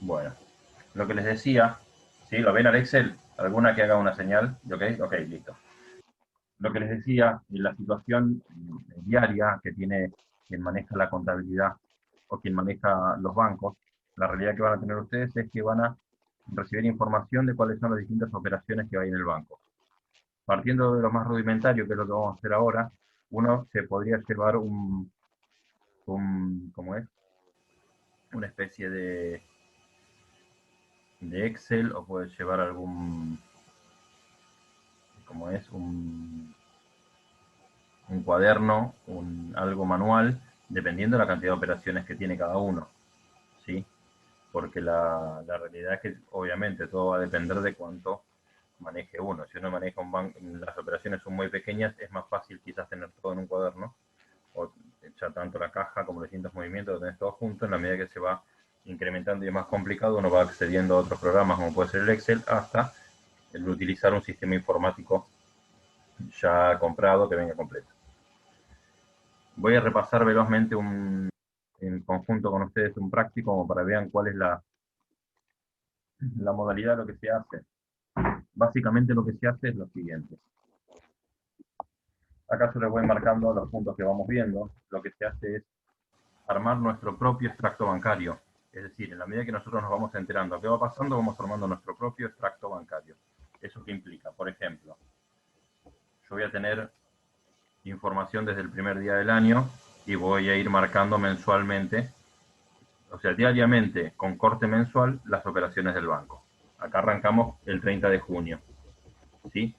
Bueno, lo que les decía, ¿sí? ¿Lo ven al Excel? ¿Alguna que haga una señal? ¿Ok? Ok, listo. Lo que les decía, en la situación diaria que tiene quien maneja la contabilidad o quien maneja los bancos, la realidad que van a tener ustedes es que van a recibir información de cuáles son las distintas operaciones que hay en el banco. Partiendo de lo más rudimentario, que es lo que vamos a hacer ahora, uno se podría llevar ¿cómo es? Una especie de Excel o puede llevar algún, ¿cómo es? Un cuaderno, algo manual, dependiendo de la cantidad de operaciones que tiene cada uno, ¿sí? Porque la realidad es que obviamente todo va a depender de cuánto maneje uno. Si uno maneja un banco, las operaciones son muy pequeñas, es más fácil quizás tener todo en un cuaderno, o echar tanto la caja como los distintos movimientos, lo tenés todo junto. En la medida que se va incrementando y es más complicado, uno va accediendo a otros programas como puede ser el Excel, hasta el utilizar un sistema informático ya comprado que venga completo. Voy a repasar velozmente en conjunto con ustedes un práctico como para que vean cuál es la modalidad de lo que se hace. Básicamente lo que se hace es lo siguiente. Acá yo les voy marcando los puntos que vamos viendo. Lo que se hace es armar nuestro propio extracto bancario. Es decir, en la medida que nosotros nos vamos enterando qué va pasando, vamos armando nuestro propio extracto bancario. ¿Eso qué implica? Por ejemplo, yo voy a tener información desde el primer día del año y voy a ir marcando mensualmente, o sea, diariamente, con corte mensual, las operaciones del banco. Acá arrancamos el 30 de junio, ¿sí?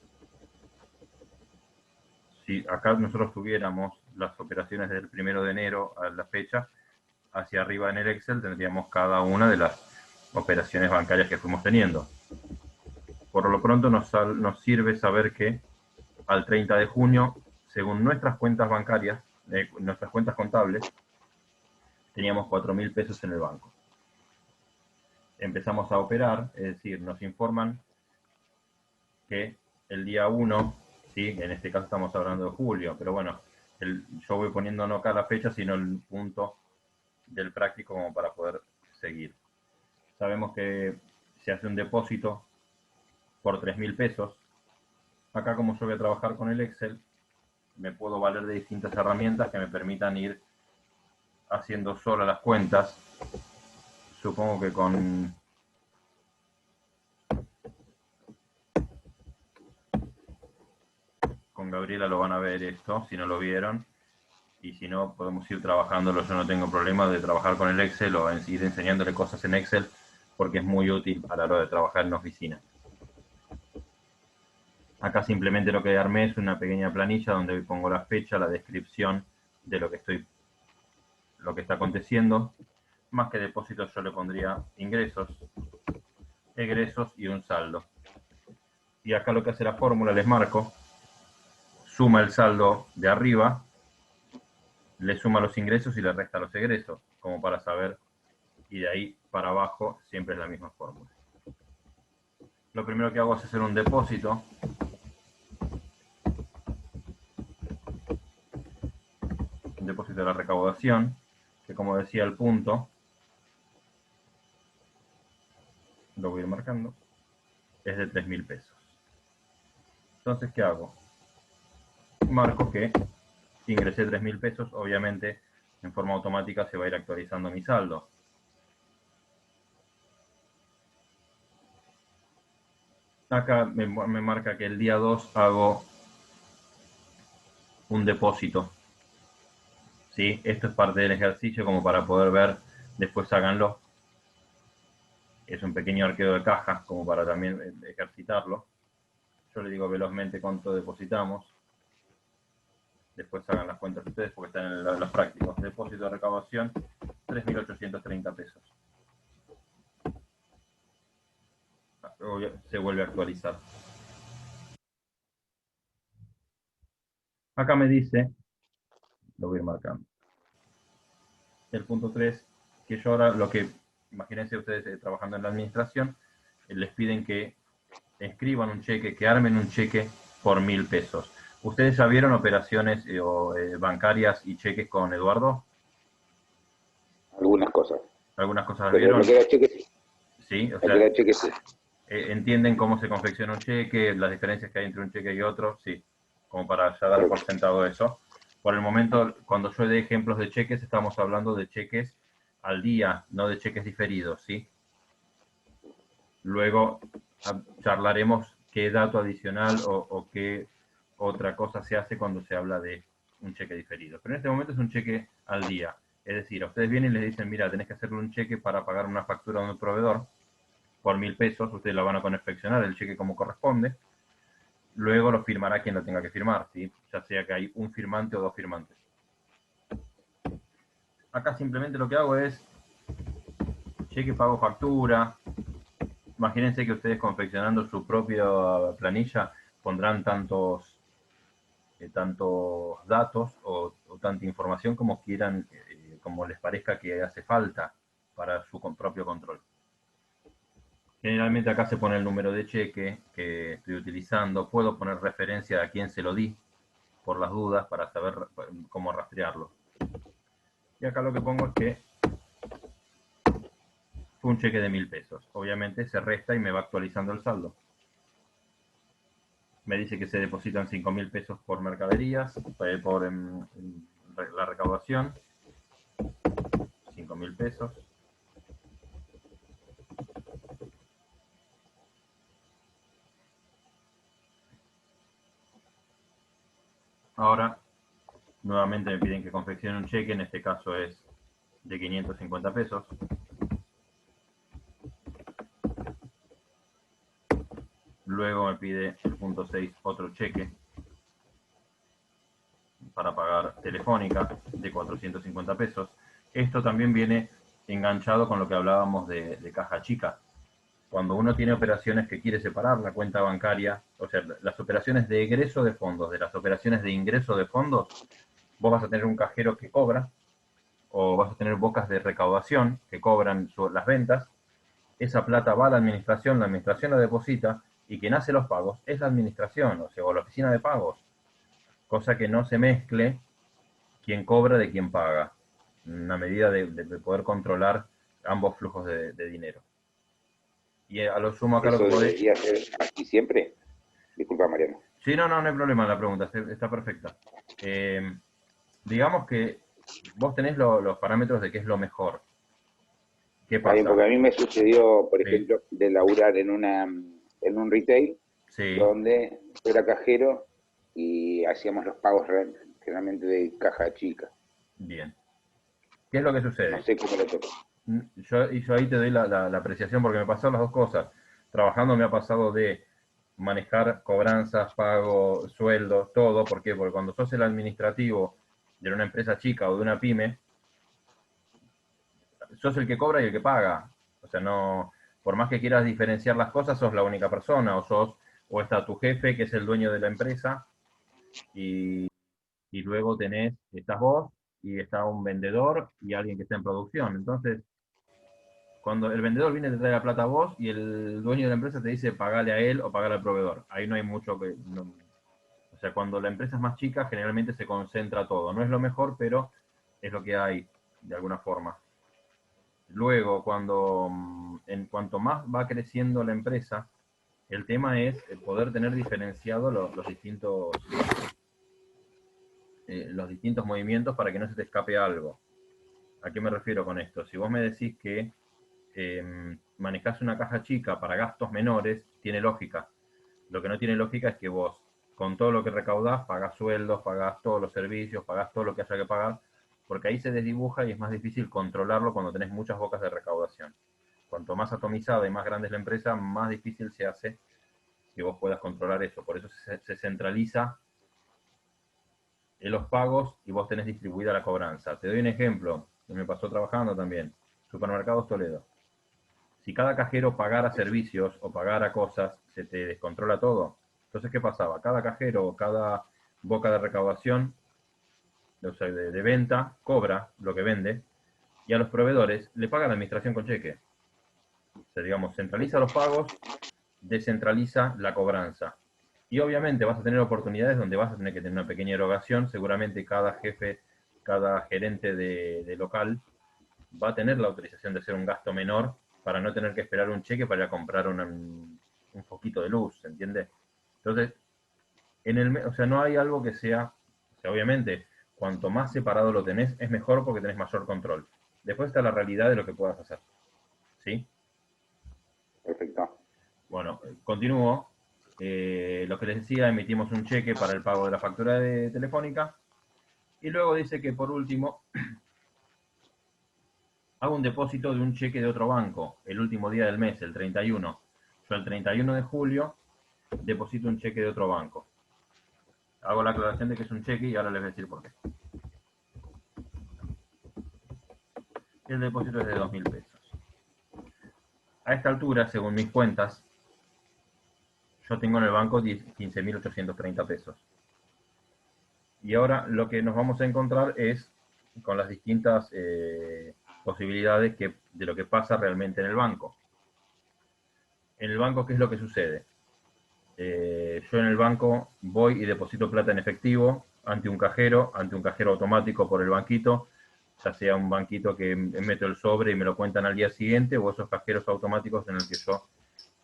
Si acá nosotros tuviéramos las operaciones del 1 de enero a la fecha, hacia arriba en el Excel tendríamos cada una de las operaciones bancarias que fuimos teniendo. Por lo pronto nos sirve saber que al 30 de junio, según nuestras cuentas bancarias, nuestras cuentas contables, teníamos 4.000 pesos en el banco. Empezamos a operar, es decir, nos informan que el día 1, ¿sí? En este caso estamos hablando de julio, pero bueno, yo voy poniendo no cada fecha, sino el punto del práctico como para poder seguir. Sabemos que se hace un depósito por 3.000 pesos. Acá como yo voy a trabajar con el Excel, me puedo valer de distintas herramientas que me permitan ir haciendo sola las cuentas. Supongo que con Gabriela lo van a ver esto, si no lo vieron. Y si no, podemos ir trabajándolo. Yo no tengo problema de trabajar con el Excel o ir enseñándole cosas en Excel, porque es muy útil a la hora de trabajar en oficina. Acá simplemente lo que armé es una pequeña planilla donde pongo la fecha, la descripción de lo que está aconteciendo. Más que depósitos yo le pondría ingresos, egresos y un saldo. Y acá lo que hace la fórmula, les marco, suma el saldo de arriba, le suma los ingresos y le resta los egresos, como para saber, y de ahí para abajo siempre es la misma fórmula. Lo primero que hago es hacer un depósito. Un depósito de la recaudación, que como decía el punto, lo voy a ir marcando, es de 3.000 pesos. Entonces, ¿qué hago? Marco que ingresé 3.000 pesos, obviamente en forma automática se va a ir actualizando mi saldo. Acá me marca que el día 2 hago un depósito. ¿Sí? Esto es parte del ejercicio como para poder ver, después háganlo. Es un pequeño arqueo de caja como para también ejercitarlo. Yo le digo velozmente cuánto depositamos. Después hagan las cuentas ustedes porque están en los prácticos. Depósito de recaudación, 3.830 pesos. Se vuelve a actualizar. Acá me dice, lo voy a ir marcando, el punto 3, que yo ahora lo que, imagínense ustedes trabajando en la administración, les piden que escriban un cheque, que armen un cheque por 1.000 pesos. ¿Ustedes ya vieron operaciones bancarias y cheques con Eduardo? Algunas cosas. ¿Algunas cosas las Pero lo vieron? que era cheque, sí. ¿sí? O sea, Cantidad de cheques, sí. entienden cómo se confecciona un cheque, las diferencias que hay entre un cheque y otro, sí, como para ya dar por Correcto. sentado eso. Por el momento, cuando yo dé ejemplos de cheques, estamos hablando de cheques al día, no de cheques diferidos, ¿sí? Luego charlaremos qué dato adicional o qué otra cosa se hace cuando se habla de un cheque diferido. Pero en este momento es un cheque al día. Es decir, a ustedes vienen y les dicen, mira, tenés que hacerle un cheque para pagar una factura de un proveedor por 1.000 pesos, ustedes lo van a confeccionar el cheque como corresponde, luego lo firmará quien lo tenga que firmar, ¿sí? Ya sea que hay un firmante o dos firmantes. Acá simplemente lo que hago es cheque, pago, factura. Imagínense que ustedes confeccionando su propia planilla pondrán tantos datos o tanta información como quieran, como les parezca que hace falta para su propio control. Generalmente acá se pone el número de cheque que estoy utilizando. Puedo poner referencia a quién se lo di, por las dudas, para saber cómo rastrearlo. Y acá lo que pongo es que fue un cheque de 1.000 pesos. Obviamente se resta y me va actualizando el saldo. Me dice que se depositan 5.000 pesos por mercaderías, por la recaudación. 5.000 pesos. Ahora, nuevamente me piden que confeccione un cheque, en este caso es de 550 pesos. Luego me pide el punto 6 otro cheque para pagar Telefónica de 450 pesos. Esto también viene enganchado con lo que hablábamos de caja chica. Cuando uno tiene operaciones que quiere separar la cuenta bancaria, o sea, las operaciones de egreso de fondos de las operaciones de ingreso de fondos, vos vas a tener un cajero que cobra o vas a tener bocas de recaudación que cobran las ventas. Esa plata va a la administración la deposita y quien hace los pagos es la administración, o sea, o la oficina de pagos, cosa que no se mezcle quién cobra de quién paga, una medida de poder controlar ambos flujos de dinero. Y a lo sumo acá lo que Eso podés... debería ser así siempre. Disculpa, Mariano. Sí, no, no, no hay problema, la pregunta está perfecta. Eh, digamos que vos tenés los parámetros de qué es lo mejor. ¿Qué Está bien, pasa? porque a mí me sucedió, por Sí, ejemplo, de laburar en un retail sí, donde yo era cajero y hacíamos los pagos generalmente de caja chica. bien. ¿Qué es lo que No sucede? sé cómo lo toco. Yo ahí te doy la apreciación porque me pasaron las dos cosas. Trabajando me ha pasado de manejar cobranzas, pago, sueldos, todo. ¿Por qué? Porque cuando sos el administrativo de una empresa chica o de una pyme, sos el que cobra y el que paga. O sea, no, por más que quieras diferenciar las cosas, sos la única persona, o está tu jefe, que es el dueño de la empresa, y, y luego estás vos, y está un vendedor y alguien que está en producción. Entonces, cuando el vendedor viene te trae la plata a vos y el dueño de la empresa te dice pagale a él o pagale al proveedor. Ahí no hay mucho que... o sea, cuando la empresa es más chica, generalmente se concentra todo. No es lo mejor, pero es lo que hay, de alguna forma. Luego, en cuanto más va creciendo la empresa, el tema es poder tener diferenciado los distintos movimientos para que no se te escape algo. ¿A qué me refiero con esto? Si vos me decís que manejás una caja chica para gastos menores, tiene lógica. Lo que no tiene lógica es que vos, con todo lo que recaudás, pagás sueldos, pagás todos los servicios, pagás todo lo que haya que pagar, porque ahí se desdibuja y es más difícil controlarlo cuando tenés muchas bocas de recaudación. Cuanto más atomizada y más grande es la empresa, más difícil se hace que vos puedas controlar eso. Por eso se centraliza en los pagos y vos tenés distribuida la cobranza. Te doy un ejemplo que me pasó trabajando también. Supermercados Toledo. Si cada cajero pagara servicios o pagara cosas, se te descontrola todo. Entonces, ¿qué pasaba? Cada cajero o cada boca de recaudación, o sea, de venta, cobra lo que vende y a los proveedores le paga la administración con cheque. O sea, digamos, centraliza los pagos, descentraliza la cobranza. Y obviamente vas a tener oportunidades donde vas a tener que tener una pequeña erogación. Seguramente cada jefe, cada gerente de local va a tener la autorización de hacer un gasto menor para no tener que esperar un cheque para ir a comprar un foquito de luz, ¿se entiende? Entonces, o sea, no hay algo que sea, o sea, obviamente, cuanto más separado lo tenés, es mejor porque tenés mayor control. Después está la realidad de lo que puedas hacer, ¿sí? Perfecto. Bueno, continúo. Lo que les decía, emitimos un cheque para el pago de la factura de Telefónica. Y luego dice que por último, hago un depósito de un cheque de otro banco el último día del mes, el 31. Yo el 31 de julio deposito un cheque de otro banco. Hago la aclaración de que es un cheque y ahora les voy a decir por qué. El depósito es de 2.000 pesos. A esta altura, según mis cuentas, yo tengo en el banco 15.830 pesos. Y ahora lo que nos vamos a encontrar es con las distintas posibilidades de lo que pasa realmente en el banco. En el banco, ¿qué es lo que sucede? Yo en el banco voy y deposito plata en efectivo ante un cajero automático por el banquito, ya sea un banquito que meto el sobre y me lo cuentan al día siguiente, o esos cajeros automáticos en el que yo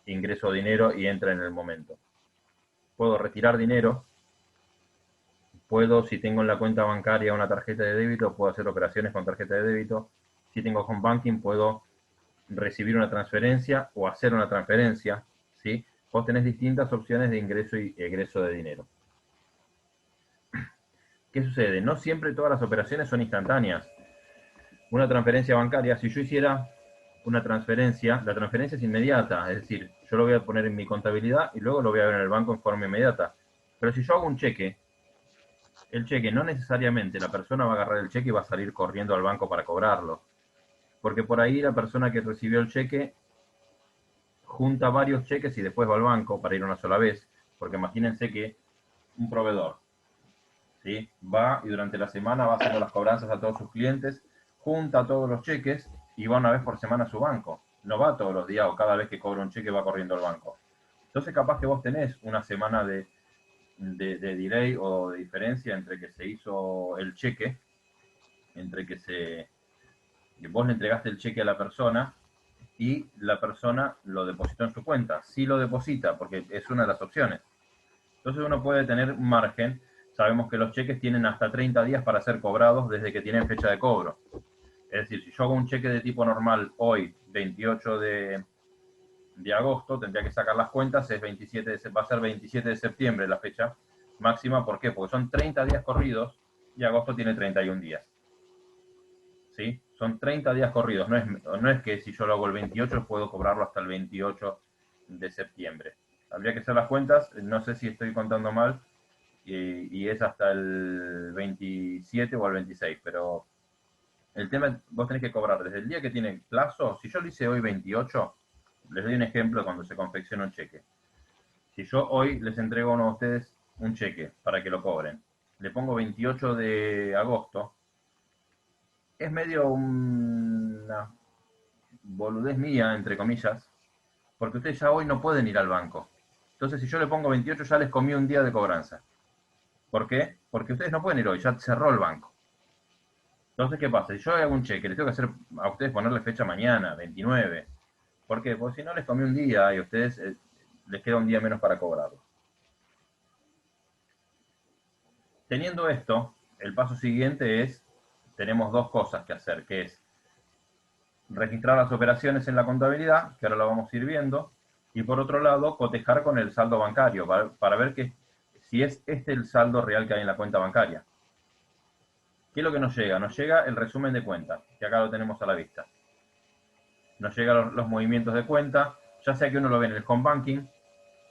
ingreso dinero y entra en el momento. Puedo retirar dinero, puedo, si tengo en la cuenta bancaria una tarjeta de débito, puedo hacer operaciones con tarjeta de débito. Si tengo home banking, puedo recibir una transferencia o hacer una transferencia, ¿sí? Vos tenés distintas opciones de ingreso y egreso de dinero. ¿Qué sucede? No siempre todas las operaciones son instantáneas. Una transferencia bancaria, si yo hiciera una transferencia, la transferencia es inmediata, es decir, yo lo voy a poner en mi contabilidad y luego lo voy a ver en el banco en forma inmediata. Pero si yo hago un cheque, el cheque no necesariamente la persona va a agarrar el cheque y va a salir corriendo al banco para cobrarlo. Porque por ahí la persona que recibió el cheque junta varios cheques y después va al banco para ir una sola vez. Porque imagínense que un proveedor, ¿sí?, va y durante la semana va haciendo las cobranzas a todos sus clientes, junta todos los cheques y va una vez por semana a su banco. No va todos los días o cada vez que cobra un cheque va corriendo al banco. Entonces capaz que vos tenés una semana de delay o de diferencia entre que se hizo el cheque, entre que vos le entregaste el cheque a la persona y la persona lo depositó en su cuenta. Sí lo deposita, porque es una de las opciones. Entonces uno puede tener un margen. Sabemos que los cheques tienen hasta 30 días para ser cobrados desde que tienen fecha de cobro. Es decir, si yo hago un cheque de tipo normal hoy, 28 de agosto, tendría que sacar las cuentas, va a ser 27 de septiembre la fecha máxima. ¿Por qué? Porque son 30 días corridos y agosto tiene 31 días. ¿Sí? Son 30 días corridos. No es que si yo lo hago el 28 puedo cobrarlo hasta el 28 de septiembre. Habría que hacer las cuentas. No sé si estoy contando mal y es hasta el 27 o el 26, pero el tema es, vos tenés que cobrar desde el día que tiene plazo. Si yo lo hice hoy 28, les doy un ejemplo de cuando se confecciona un cheque. Si yo hoy les entrego a ustedes un cheque para que lo cobren, le pongo 28 de agosto, es medio una boludez mía, entre comillas, porque ustedes ya hoy no pueden ir al banco. Entonces, si yo le pongo 28, ya les comí un día de cobranza. ¿Por qué? Porque ustedes no pueden ir hoy, ya cerró el banco. Entonces, ¿qué pasa? Si yo hago un cheque, les tengo que hacer a ustedes ponerle fecha mañana, 29. ¿Por qué? Porque si no les comí un día y a ustedes les queda un día menos para cobrarlo. Teniendo esto, el paso siguiente es, tenemos dos cosas que hacer, que es registrar las operaciones en la contabilidad, que ahora lo vamos a ir viendo, y por otro lado, cotejar con el saldo bancario, para ver si es este el saldo real que hay en la cuenta bancaria. ¿Qué es lo que nos llega? Nos llega el resumen de cuenta, que acá lo tenemos a la vista. Nos llegan los movimientos de cuenta, ya sea que uno lo ve en el home banking,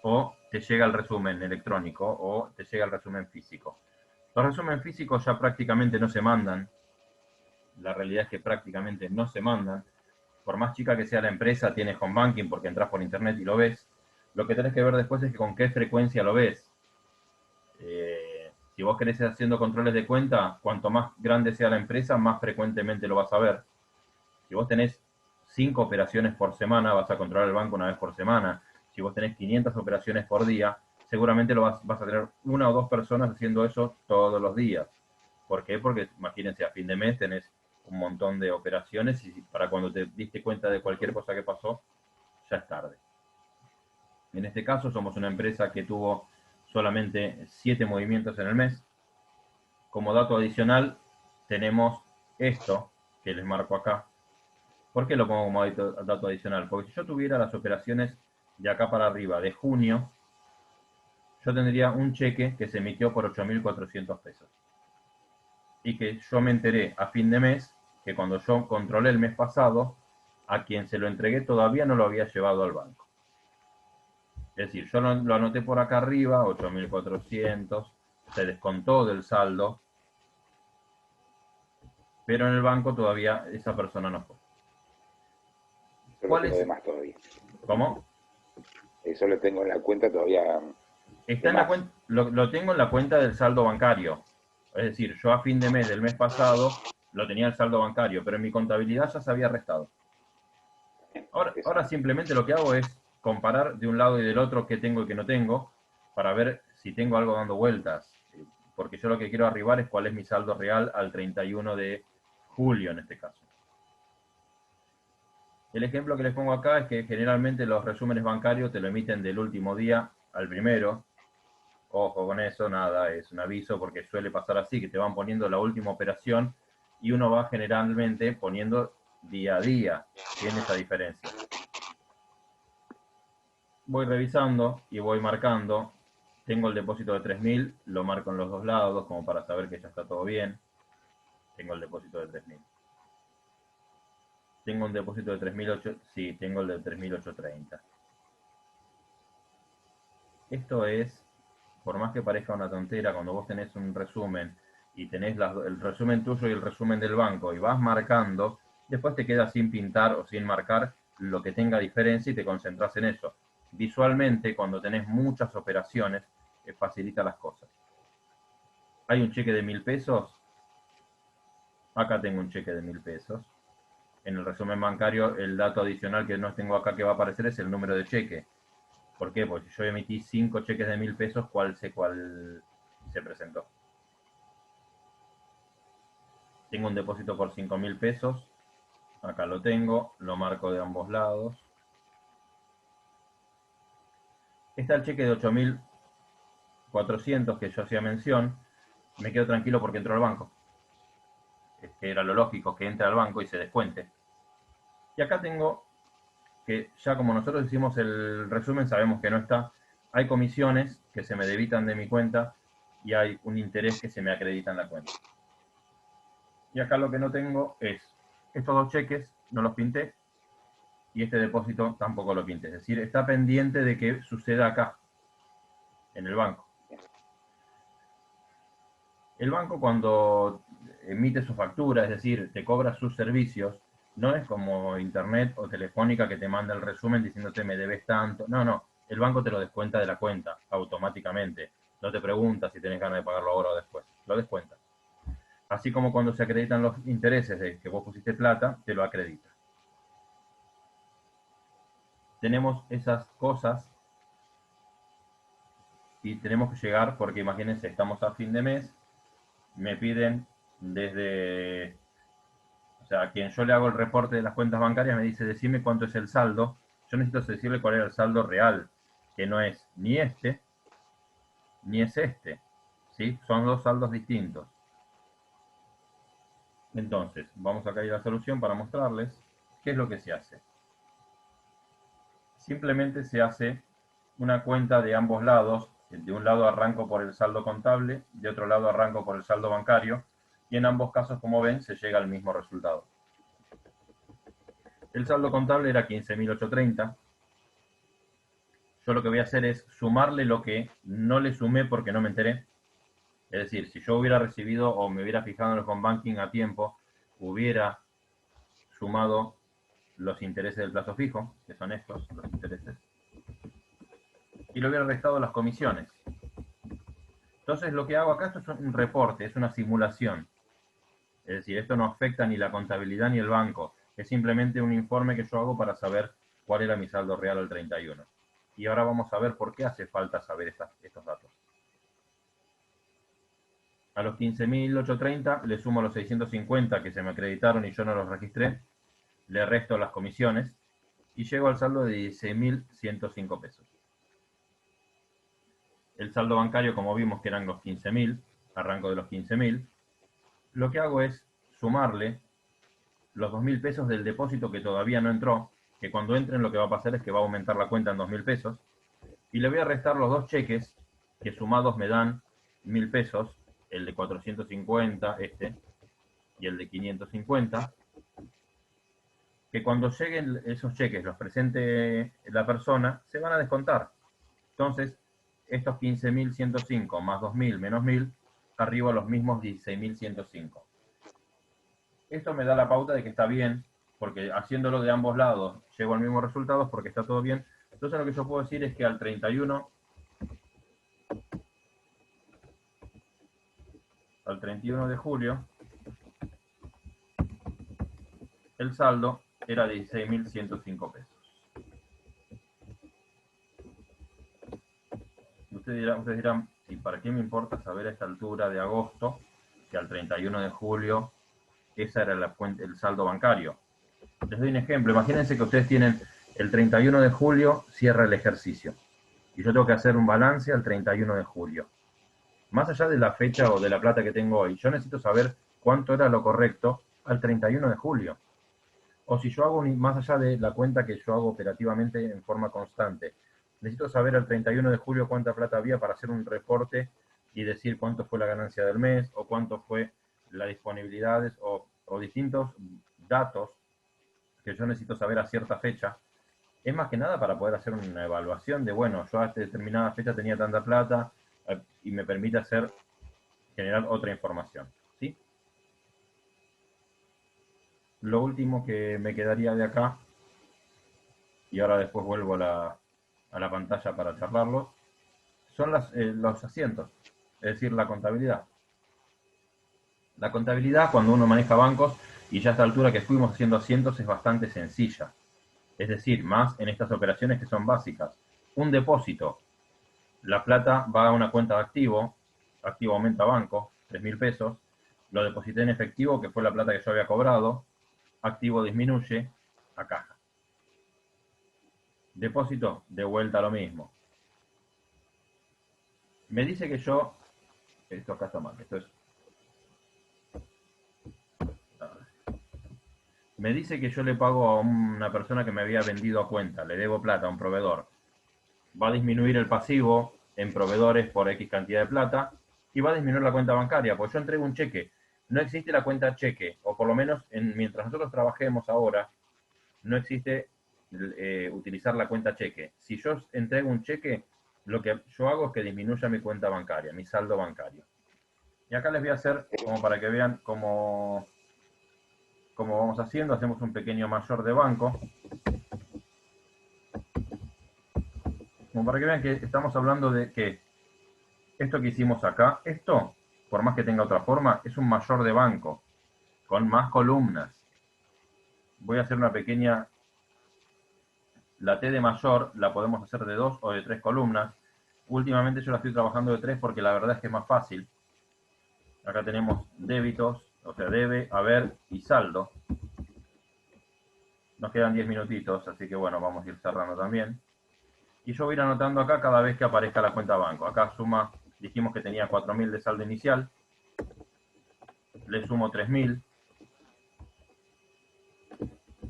o te llega el resumen electrónico, o te llega el resumen físico. Los resúmenes físicos ya prácticamente no se mandan. La realidad es que prácticamente no se mandan. Por más chica que sea la empresa, tienes home banking porque entras por internet y lo ves. Lo que tenés que ver después es con qué frecuencia lo ves. Si vos querés ir haciendo controles de cuenta, cuanto más grande sea la empresa, más frecuentemente lo vas a ver. Si vos tenés 5 operaciones por semana, vas a controlar el banco una vez por semana. Si vos tenés 500 operaciones por día, seguramente vas a tener una o dos personas haciendo eso todos los días. ¿Por qué? Porque imagínense, a fin de mes tenés un montón de operaciones y para cuando te diste cuenta de cualquier cosa que pasó, ya es tarde. En este caso somos una empresa que tuvo solamente 7 movimientos en el mes. Como dato adicional tenemos esto que les marco acá. ¿Por qué lo pongo como dato adicional? Porque si yo tuviera las operaciones de acá para arriba de junio, yo tendría un cheque que se emitió por 8.400 pesos. Y que yo me enteré a fin de mes que cuando yo controlé el mes pasado, a quien se lo entregué todavía no lo había llevado al banco. Es decir, yo lo anoté por acá arriba, 8.400, se descontó del saldo, pero en el banco todavía esa persona no fue. Yo lo ¿Cuál tengo es? de más todavía. ¿Cómo? Eso lo tengo en la cuenta todavía Está de en la más. cuenta, lo tengo en la cuenta del saldo bancario. Es decir, yo a fin de mes del mes pasado lo tenía el saldo bancario, pero en mi contabilidad ya se había restado. Ahora simplemente lo que hago es comparar de un lado y del otro qué tengo y qué no tengo, para ver si tengo algo dando vueltas. Porque yo lo que quiero arribar es cuál es mi saldo real al 31 de julio en este caso. El ejemplo que les pongo acá es que generalmente los resúmenes bancarios te lo emiten del último día al primero. Ojo con eso, nada, es un aviso porque suele pasar así, que te van poniendo la última operación y uno va generalmente poniendo día a día. Tiene esa diferencia. Voy revisando y voy marcando. Tengo el depósito de 3.000, lo marco en los dos lados como para saber que ya está todo bien. Tengo el depósito de 3.000. Tengo un depósito de 3.800, sí, tengo el de 3.830. Esto es, por más que parezca una tontera, cuando vos tenés un resumen y tenés el resumen tuyo y el resumen del banco y vas marcando, después te queda sin pintar o sin marcar lo que tenga diferencia y te concentras en eso. Visualmente, cuando tenés muchas operaciones, facilita las cosas. Hay un cheque de 1.000 pesos. Acá tengo un cheque de 1.000 pesos. En el resumen bancario, el dato adicional que no tengo acá que va a aparecer es el número de cheque. ¿Por qué? Porque si yo emití 5 cheques de 1.000 pesos, ¿cuál se presentó? Tengo un depósito por 5.000 pesos. Acá lo tengo, lo marco de ambos lados. Está el cheque de 8.400 que yo hacía mención. Me quedo tranquilo porque entró al banco. Que era lo lógico, que entre al banco y se descuente. Y acá tengo que ya como nosotros hicimos el resumen, sabemos que no está. Hay comisiones que se me debitan de mi cuenta y hay un interés que se me acredita en la cuenta. Y acá lo que no tengo es estos dos cheques, no los pinté, y este depósito tampoco lo pinté. Es decir, está pendiente de que suceda acá, en el banco. El banco cuando emite su factura, es decir, te cobra sus servicios, no es como internet o telefónica que te manda el resumen diciéndote me debes tanto. No, no. El banco te lo descuenta de la cuenta automáticamente. No te pregunta si tenés ganas de pagarlo ahora o después. Lo descuenta. Así como cuando se acreditan los intereses de que vos pusiste plata, te lo acredita. Tenemos esas cosas y tenemos que llegar, porque imagínense, estamos a fin de mes, me piden desde, o sea, a quien yo le hago el reporte de las cuentas bancarias me dice, decime cuánto es el saldo. Yo necesito decirle cuál era el saldo real, que no es ni este, ni es este. ¿Sí? Son dos saldos distintos. Entonces, vamos acá a ir a la solución para mostrarles qué es lo que se hace. Simplemente se hace una cuenta de ambos lados. De un lado arranco por el saldo contable, de otro lado arranco por el saldo bancario, y en ambos casos, como ven, se llega al mismo resultado. El saldo contable era 15.830. Yo lo que voy a hacer es sumarle lo que no le sumé porque no me enteré. Es decir, si yo hubiera recibido o me hubiera fijado en el home banking a tiempo, hubiera sumado los intereses del plazo fijo, que son estos, los intereses, y le hubiera restado las comisiones. Entonces lo que hago acá, esto es un reporte, es una simulación. Es decir, esto no afecta ni la contabilidad ni el banco. Es simplemente un informe que yo hago para saber cuál era mi saldo real al 31. Y ahora vamos a ver por qué hace falta saber estos datos. A los 15.830 le sumo los 650 que se me acreditaron y yo no los registré, le resto las comisiones y llego al saldo de 16.105 pesos. El saldo bancario, como vimos que eran los 15.000, arranco de los 15.000, lo que hago es sumarle los 2.000 pesos del depósito que todavía no entró, que cuando entren lo que va a pasar es que va a aumentar la cuenta en 2.000 pesos, y le voy a restar los dos cheques que sumados me dan 1.000 pesos, el de 450, y el de 550, que cuando lleguen esos cheques, los presente la persona, se van a descontar. Entonces, estos 15.105 más 2.000 menos 1.000, arriba a los mismos 16.105. Esto me da la pauta de que está bien, porque haciéndolo de ambos lados llego al mismo resultado porque está todo bien. Entonces lo que yo puedo decir es que al 31 de julio, el saldo era 16.105 pesos. Ustedes dirán, ¿y para qué me importa saber a esta altura de agosto que al 31 de julio esa era el saldo bancario? Les doy un ejemplo. Imagínense que ustedes tienen el 31 de julio, cierra el ejercicio. Y yo tengo que hacer un balance al 31 de julio. Más allá de la fecha o de la plata que tengo hoy, yo necesito saber cuánto era lo correcto al 31 de julio. O si yo hago, más allá de la cuenta que yo hago operativamente en forma constante, necesito saber al 31 de julio cuánta plata había para hacer un reporte y decir cuánto fue la ganancia del mes o cuánto fue las disponibilidades o distintos datos que yo necesito saber a cierta fecha. Es más que nada para poder hacer una evaluación de, bueno, yo a esta determinada fecha tenía tanta plata y me permite generar otra información, ¿sí? Lo último que me quedaría de acá, y ahora después vuelvo a la pantalla para charlarlo, son los asientos, es decir, la contabilidad. La contabilidad, cuando uno maneja bancos, y ya a esta altura que fuimos haciendo asientos, es bastante sencilla. Es decir, más en estas operaciones que son básicas. Un depósito, la plata va a una cuenta de activo aumenta a banco, 3.000 pesos, lo deposité en efectivo, que fue la plata que yo había cobrado, activo disminuye a caja. Depósito, de vuelta a lo mismo. Me dice que esto acá está mal, me dice que yo le pago a una persona que me había vendido a cuenta, le debo plata a un proveedor. Va a disminuir el pasivo en proveedores por X cantidad de plata y va a disminuir la cuenta bancaria, porque yo entrego un cheque. No existe la cuenta cheque, o por lo menos mientras nosotros trabajemos ahora, no existe utilizar la cuenta cheque. Si yo entrego un cheque, lo que yo hago es que disminuya mi cuenta bancaria, mi saldo bancario. Y acá les voy a hacer, como para que vean cómo vamos haciendo, hacemos un pequeño mayor de banco. Como para que vean que estamos hablando de que esto que hicimos acá, esto, por más que tenga otra forma, es un mayor de banco, con más columnas. Voy a hacer una pequeña... La T de mayor la podemos hacer de 2 o de 3 columnas. Últimamente yo la estoy trabajando de 3 porque la verdad es que es más fácil. Acá tenemos débitos, o sea, debe, haber y saldo. Nos quedan 10 minutitos, así que bueno, vamos a ir cerrando también. Y yo voy a ir anotando acá cada vez que aparezca la cuenta banco. Acá suma, dijimos que tenía 4.000 de saldo inicial. Le sumo 3.000.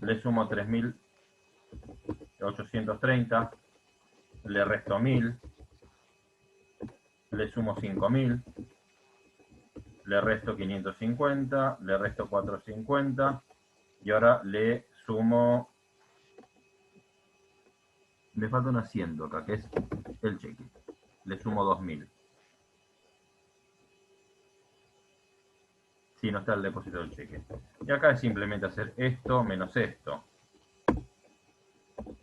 Le sumo 3.830. Le resto 1.000. Le sumo 5.000. Le resto 550. Le resto 450. Y ahora le sumo... Me falta un asiento acá, que es el cheque. Le sumo 2.000. Si no está el depósito del cheque. Y acá es simplemente hacer esto menos esto.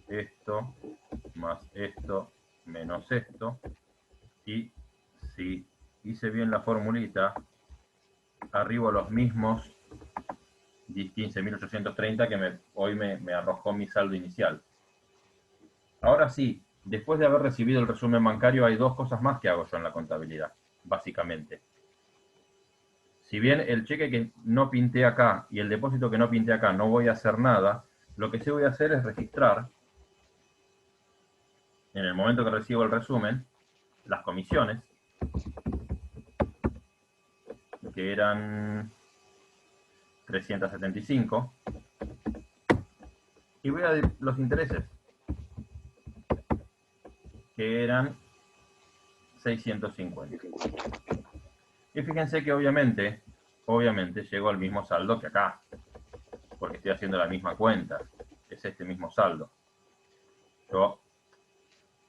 Esto más esto menos esto. Y si hice bien la formulita, arribo a los mismos 15.830 que hoy me arrojó mi saldo inicial. Ahora sí, después de haber recibido el resumen bancario, hay dos cosas más que hago yo en la contabilidad, básicamente. Si bien el cheque que no pinté acá y el depósito que no pinté acá no voy a hacer nada, lo que sí voy a hacer es registrar, en el momento que recibo el resumen, las comisiones, que eran 375, y voy a los intereses, que eran 650. Y fíjense que obviamente llego al mismo saldo que acá, porque estoy haciendo la misma cuenta, es este mismo saldo. Yo,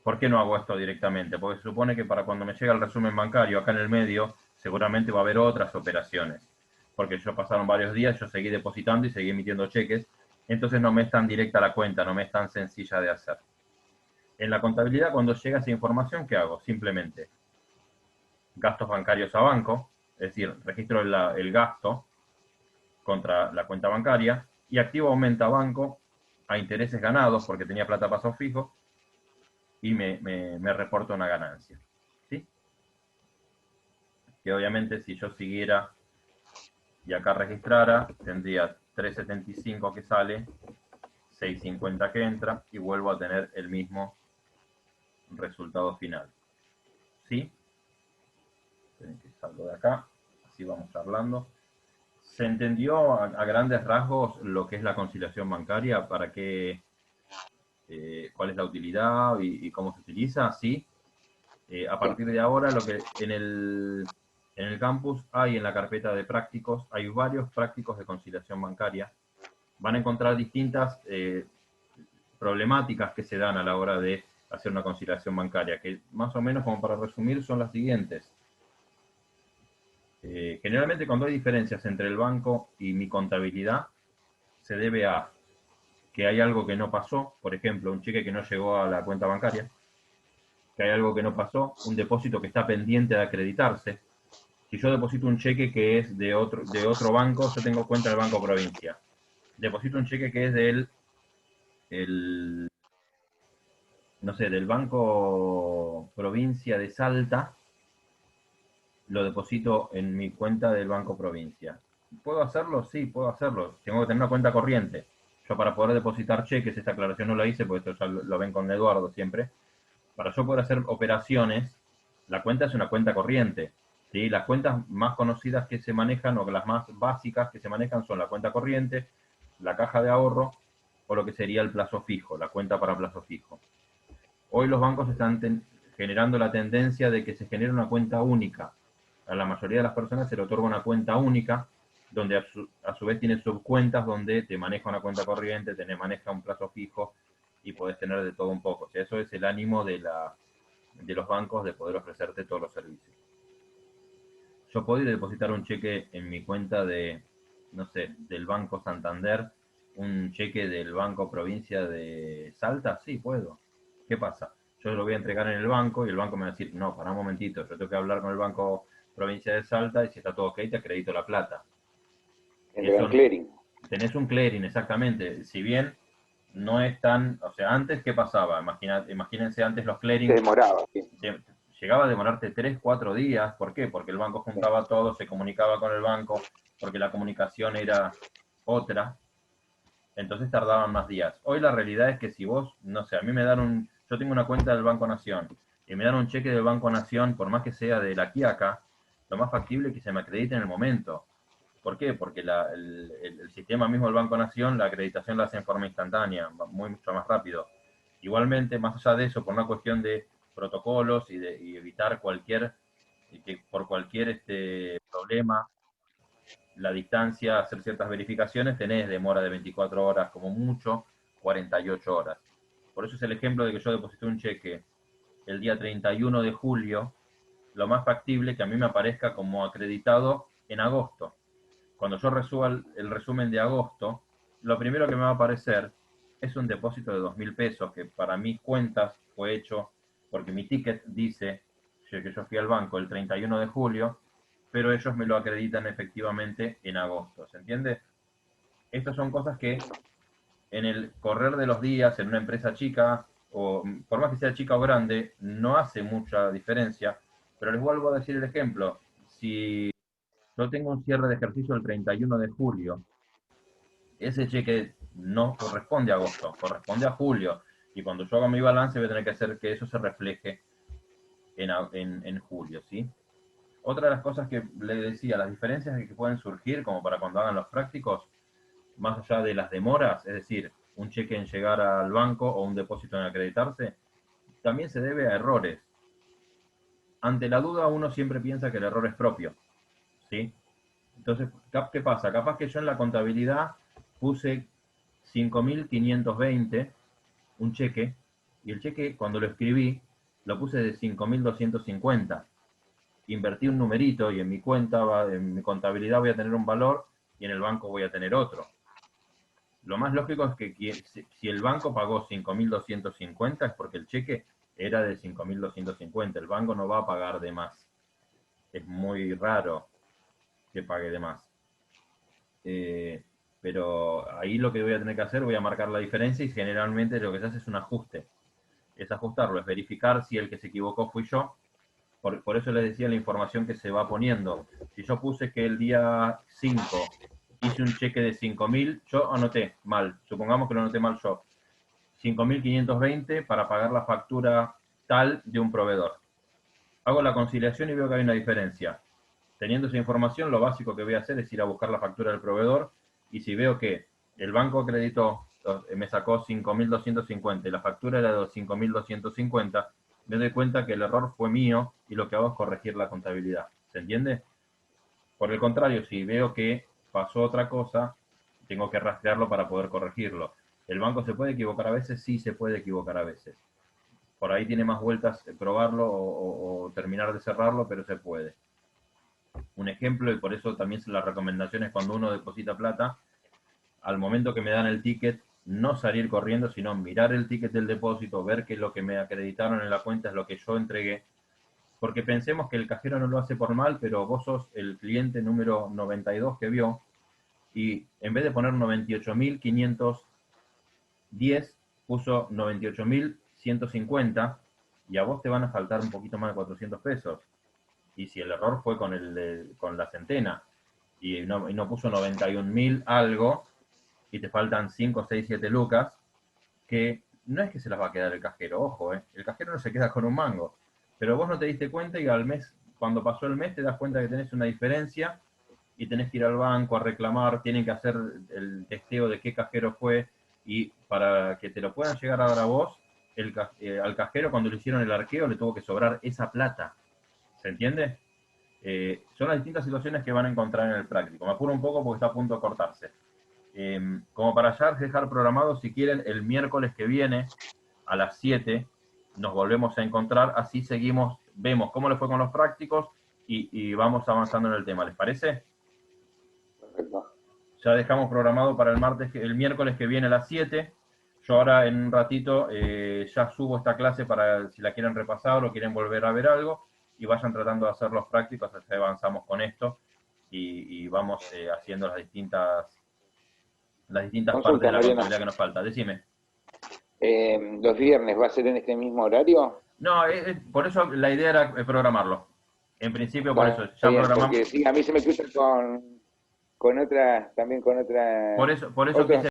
¿por qué no hago esto directamente? Porque se supone que para cuando me llega el resumen bancario, acá en el medio, seguramente va a haber otras operaciones, porque yo pasaron varios días, yo seguí depositando y seguí emitiendo cheques, entonces no me es tan directa la cuenta, no me es tan sencilla de hacer. En la contabilidad, cuando llega esa información, ¿qué hago? Simplemente gastos bancarios a banco, es decir, registro el gasto contra la cuenta bancaria y activo aumenta banco a intereses ganados porque tenía plata a paso fijo y me reporta una ganancia. ¿Sí? Que obviamente si yo siguiera y acá registrara, tendría 375 que sale, 650 que entra y vuelvo a tener el mismo resultado final. ¿Sí? Tienen que salgo de acá, así vamos charlando. ¿Se entendió a grandes rasgos lo que es la conciliación bancaria? ¿Para qué, cuál es la utilidad y cómo se utiliza? ¿Sí? A partir de ahora, lo que en el campus hay en la carpeta de prácticos, hay varios prácticos de conciliación bancaria. Van a encontrar distintas problemáticas que se dan a la hora de hacer una conciliación bancaria, que más o menos, como para resumir, son las siguientes. Generalmente cuando hay diferencias entre el banco y mi contabilidad, se debe a que hay algo que no pasó, por ejemplo, un cheque que no llegó a la cuenta bancaria, que hay algo que no pasó, un depósito que está pendiente de acreditarse. Si yo deposito un cheque que es de otro banco, yo tengo cuenta del Banco Provincia. Deposito un cheque que es no sé, del Banco Provincia de Salta, lo deposito en mi cuenta del Banco Provincia. ¿Puedo hacerlo? Sí, puedo hacerlo. Tengo que tener una cuenta corriente. Yo para poder depositar cheques, esta aclaración no la hice, porque esto ya lo ven con Eduardo siempre. Para yo poder hacer operaciones, la cuenta es una cuenta corriente. ¿Sí? Las cuentas más conocidas que se manejan, o las más básicas que se manejan, son la cuenta corriente, la caja de ahorro, o lo que sería el plazo fijo, la cuenta para plazo fijo. Hoy los bancos están generando la tendencia de que se genere una cuenta única. A la mayoría de las personas se le otorga una cuenta única, donde a su vez tiene subcuentas donde te maneja una cuenta corriente, te maneja un plazo fijo y podés tener de todo un poco. O sea, eso es el ánimo de los bancos de poder ofrecerte todos los servicios. Yo puedo ir a depositar un cheque en mi cuenta de, no sé, del Banco Santander, un cheque del Banco Provincia de Salta, sí, puedo. ¿Qué pasa? Yo lo voy a entregar en el banco y el banco me va a decir, no, para un momentito, yo tengo que hablar con el Banco Provincia de Salta y si está todo ok, te acredito la plata. Entregan Eso, clearing. tenés un clearing, exactamente. Si bien no es tan, o sea, antes, ¿qué pasaba? Imagínense antes los Se clearings, demoraba. Sí. llegaba a demorarte 3, 4 días. ¿Por qué? Porque el banco juntaba todo, se comunicaba con el banco, porque la comunicación era otra. Entonces tardaban más días. Hoy la realidad es que si vos, no sé, a mí me dan yo tengo una cuenta del Banco Nación y me dan un cheque del Banco Nación, por más que sea de la Quiaca, lo más factible es que se me acredite en el momento. ¿Por qué? Porque el sistema mismo del Banco Nación, la acreditación la hace en forma instantánea, mucho más rápido. Igualmente, más allá de eso, por una cuestión de protocolos y evitar que por cualquier problema, la distancia, hacer ciertas verificaciones, tenés demora de 24 horas como mucho, 48 horas. Por eso es el ejemplo de que yo deposité un cheque el día 31 de julio, lo más factible que a mí me aparezca como acreditado en agosto. Cuando yo resuba el resumen de agosto, lo primero que me va a aparecer es un depósito de 2.000 pesos, que para mis cuentas fue hecho porque mi ticket dice que yo fui al banco el 31 de julio, pero ellos me lo acreditan efectivamente en agosto. ¿Se entiende? Estas son cosas que en el correr de los días, en una empresa chica, o por más que sea chica o grande, no hace mucha diferencia, pero les vuelvo a decir el ejemplo. Si yo tengo un cierre de ejercicio el 31 de julio. Ese cheque no corresponde a agosto, corresponde a julio. Y cuando yo haga mi balance voy a tener que hacer que eso se refleje en julio, ¿sí? Otra de las cosas que le decía, las diferencias que pueden surgir, como para cuando hagan los prácticos, más allá de las demoras, es decir, un cheque en llegar al banco o un depósito en acreditarse, también se debe a errores. Ante la duda uno siempre piensa que el error es propio, ¿sí? Entonces, ¿qué pasa? Capaz que yo en la contabilidad puse 5.520, un cheque, y el cheque cuando lo escribí lo puse de 5.250. Invertí un numerito y en mi cuenta, en mi contabilidad voy a tener un valor y en el banco voy a tener otro. Lo más lógico es que si el banco pagó 5.250 es porque el cheque era de 5.250. El banco no va a pagar de más. Es muy raro que pague de más. Pero ahí lo que voy a tener que hacer, voy a marcar la diferencia y generalmente lo que se hace es un ajuste. Es ajustarlo, es verificar si el que se equivocó fui yo. Por eso les decía la información que se va poniendo. Si yo puse que el día 5 hice un cheque de 5.000, yo anoté mal, supongamos que lo anoté mal yo, 5.520 para pagar la factura tal de un proveedor. Hago la conciliación y veo que hay una diferencia. Teniendo esa información, lo básico que voy a hacer es ir a buscar la factura del proveedor y si veo que el banco acreditó, me sacó 5.250 y la factura era de 5.250, me doy cuenta que el error fue mío y lo que hago es corregir la contabilidad. ¿Se entiende? Por el contrario, si veo que pasó otra cosa, tengo que rastrearlo para poder corregirlo. ¿El banco se puede equivocar a veces? Sí, se puede equivocar a veces. Por ahí tiene más vueltas probarlo o terminar de cerrarlo, pero se puede. Un ejemplo, y por eso también las recomendaciones cuando uno deposita plata, al momento que me dan el ticket, no salir corriendo, sino mirar el ticket del depósito, ver que lo que me acreditaron en la cuenta es lo que yo entregué. Porque pensemos que el cajero no lo hace por mal, pero vos sos el cliente número 92 que vio, y en vez de poner 98.510, puso 98.150, y a vos te van a faltar un poquito más de 400 pesos. Y si el error fue con la centena, y no puso 91.000 algo, y te faltan 5, 6, 7 lucas, que no es que se las va a quedar el cajero, ojo, el cajero no se queda con un mango, pero vos no te diste cuenta y al mes, cuando pasó el mes, te das cuenta que tenés una diferencia y tenés que ir al banco a reclamar, tienen que hacer el testeo de qué cajero fue y para que te lo puedan llegar a dar a vos, al cajero cuando le hicieron el arqueo le tuvo que sobrar esa plata. ¿Se entiende? Son las distintas situaciones que van a encontrar en el práctico. Me apuro un poco porque está a punto de cortarse. Como para ya dejar programado, si quieren, el miércoles que viene a las 7 nos volvemos a encontrar, así seguimos, vemos cómo le fue con los prácticos y vamos avanzando en el tema. ¿Les parece? Perfecto. Ya dejamos programado para el miércoles que viene a las 7. Yo ahora en un ratito ya subo esta clase para si la quieren repasar o quieren volver a ver algo y vayan tratando de hacer los prácticos, así avanzamos con esto y vamos haciendo las distintas partes de Consulta, la Mariano. contabilidad que nos falta. Decime. ¿Los viernes va a ser en este mismo horario? No, por eso la idea era programarlo. En principio por eso, Está ya bien, programamos. porque sí, a mí se me cruza con otra, también con Por otra, eso, por eso otros quise